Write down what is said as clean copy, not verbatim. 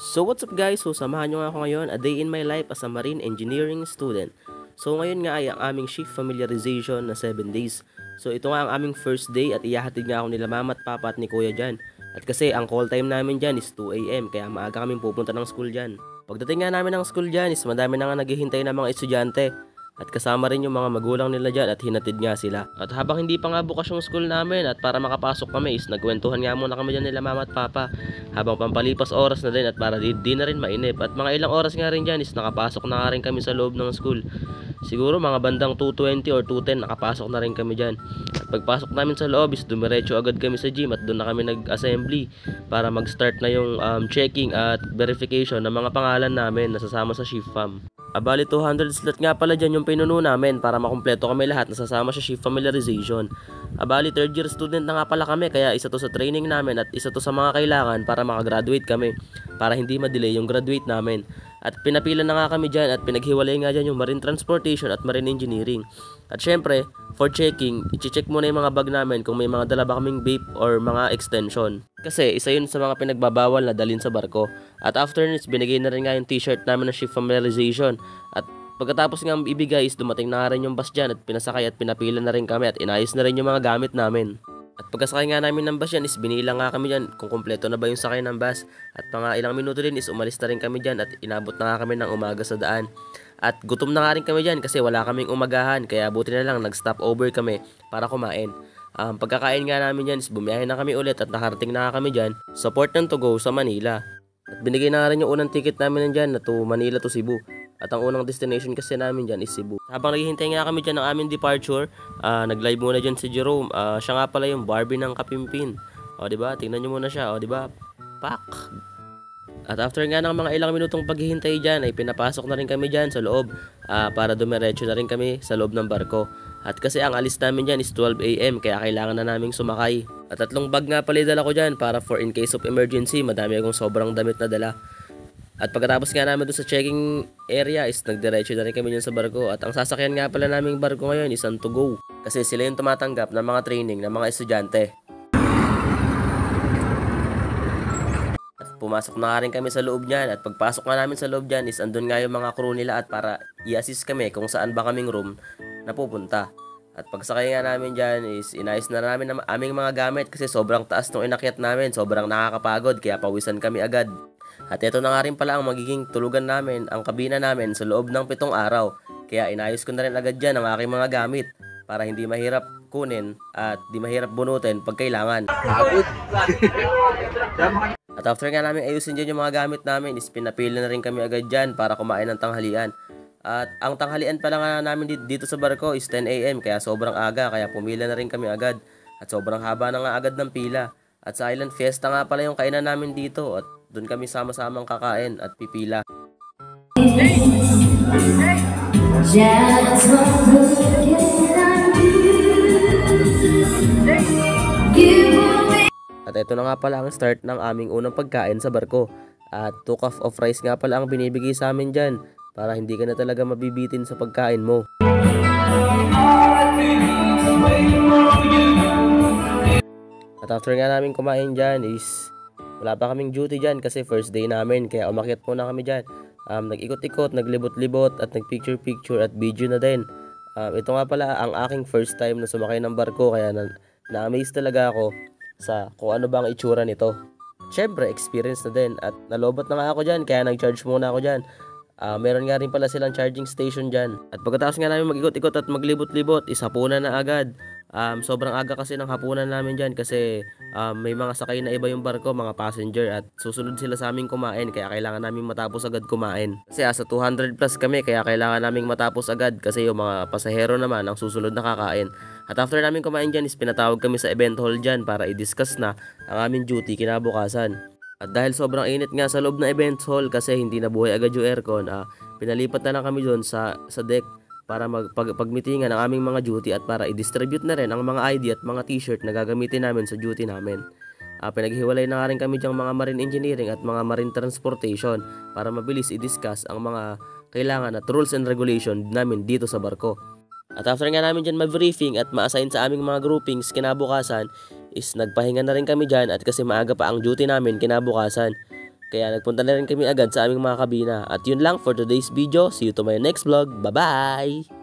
So what's up guys? So samahan nyo nga ako ngayon, a day in my life as a marine engineering student. So ngayon nga ay ang aming shift familiarization na 7 days. So ito nga ang aming first day at ihahatid nga ako nila mama at papa at ni kuya dyan. At kasi ang call time namin dyan is 2 AM kaya maaga kaming pupunta ng school dyan. Pagdating nga namin ng school dyan is madami na nga naghihintay na mga estudyante. At kasama rin yung mga magulang nila dyan at hinatid nga sila. At habang hindi pa nga bukas yung school namin at para makapasok kami is nagkwentuhan nga muna kami dyan nila mama at papa. Habang pampalipas oras na din at para di na rin mainip. At mga ilang oras nga rin dyan is nakapasok na nga rin kami sa loob ng school. Siguro mga bandang 2:20 or 2:10 nakapasok na rin kami dyan. At pagpasok namin sa loob is dumiretso agad kami sa gym at doon na kami nag-assembly para mag-start na yung checking at verification ng mga pangalan namin na sasama sa shift fam. Bali 200 slot nga pala dyan yung pinuno namin para makumpleto kami lahat na sasama sa shift familiarization. Bali 3rd year student na nga pala kami kaya isa to sa training namin at isa to sa mga kailangan para makagraduate kami para hindi ma-delay yung graduate namin. At pinapila na nga kami dyan at pinaghiwalay nga dyan yung marine transportation at marine engineering. At syempre, for checking, i-check muna yung mga bag namin kung may mga dala ba kaming vape or mga extension. Kasi isa yun sa mga pinagbabawal na dalhin sa barko. At after this, binigay na rin nga yung t-shirt namin ng shift familiarization. At pagkatapos nga ibigay is dumating na nga rin yung bus dyan at pinasakay at pinapila na rin kami at inayos na rin yung mga gamit namin. At pagkasakay nga namin ng bus yan is binilang nga kami dyan kung kumpleto na ba yung sakay ng bus. At mga ilang minuto din is umalis na rin kami dyan at inabot na nga kami ng umaga sa daan. At gutom na nga rin kami dyan kasi wala kaming umagahan kaya buti na lang nag-stop over kami para kumain. Pagkakain nga namin dyan is bumiyahe na kami ulit at nakarating na nga kami dyan sa port ng Togo sa Manila. At binigay na nga rin yung unang ticket namin dyan na to Manila to Cebu. At ang unang destination kasi namin dyan is Cebu. Habang naghihintay nga kami dyan ng aming departure, nag-live muna dyan si Jerome. Siya nga pala yung Barbie ng Kapimpin. O diba? Tingnan nyo muna siya. O diba? Pak! At after nga ng mga ilang minutong paghihintay dyan, ay pinapasok na rin kami dyan sa loob para dumiretso na rin kami sa loob ng barko. At kasi ang alis namin dyan is 12 AM kaya kailangan na naming sumakay. At 3 bag nga pala dala ko dyan para for in case of emergency, madami akong sobrang damit na dala. At pagkatapos nga namin doon sa checking area is nagdiretso na rin kami dyan sa barko. At ang sasakyan nga pala naming barko ngayon is ang Togo. Kasi sila yung tumatanggap ng mga training ng mga estudyante. At pumasok na nga rin kami sa loob niyan. At pagpasok nga namin sa loob dyan is andun nga yung mga crew nila at para i-assist kami kung saan ba kaming room na pupunta. At pagsakay nga namin dyan is inayos na namin ang aming mga gamit kasi sobrang taas nung inakyat namin. Sobrang nakakapagod kaya pawisan kami agad. At ito na nga rin pala ang magiging tulugan namin, ang kabina namin sa loob ng 7 araw. Kaya inayos ko na rin agad dyan ang aking mga gamit para hindi mahirap kunin at di mahirap bunutin pag kailangan. At after nga namin ayusin dyan yung mga gamit namin is pinapila na rin kami agad dyan para kumain ng tanghalian. At ang tanghalian pala nga namin dito sa barko is 10 AM kaya sobrang aga kaya pumila na rin kami agad. At sobrang haba na nga agad ng pila. At sa Island Fiesta nga pala yung kainan namin dito at doon kami sama-samang kakain at pipila. At ito na nga pala ang start ng aming unang pagkain sa barko. At 2 cups of rice nga pala ang binibigay sa amin dyan para hindi ka na talaga mabibitin sa pagkain mo. At after nga namin kumain dyan is wala pa kaming duty dyan kasi first day namin kaya umakyat muna kami dyan. Nag-ikot-ikot, naglibot-libot at nag-picture-picture at video na din. Ito nga pala ang aking first time na sumakay ng barko kaya na-amaze talaga ako sa kung ano bang itsura nito. Syempre, experience na din at nalobot na nga ako dyan kaya nag-charge muna ako dyan. Meron nga rin pala silang charging station dyan. At pagkatapos nga namin mag-ikot-ikot at maglibot-libot, hapunan na agad. Sobrang aga kasi ng hapunan namin dyan kasi may mga sakay na iba yung barko, mga passenger at susunod sila sa aming kumain kaya kailangan namin matapos agad kumain. Kasi asa 200 plus kami kaya kailangan namin matapos agad kasi yung mga pasahero naman ang susunod na kakain. At after namin kumain dyan is pinatawag kami sa event hall dyan para i-discuss na ang aming duty kinabukasan. At dahil sobrang init nga sa loob ng event hall kasi hindi nabuhay agad yung aircon, pinalipat na lang kami doon sa deck para pagmitingan ang aming mga duty at para i-distribute na rin ang mga ID at mga t-shirt na gagamitin namin sa duty namin. Pinaghiwalay na nga rin kami dyang mga marine engineering at mga marine transportation para mabilis i-discuss ang mga kailangan at rules and regulation namin dito sa barko. At after nga namin dyan ma-briefing at ma-assign sa aming mga groupings kinabukasan is nagpahinga na rin kami dyan at kasi maaga pa ang duty namin kinabukasan. Kaya nagpunta na rin kami agad sa aming mga kabina. At yun lang for today's video. See you to my next vlog. Bye-bye!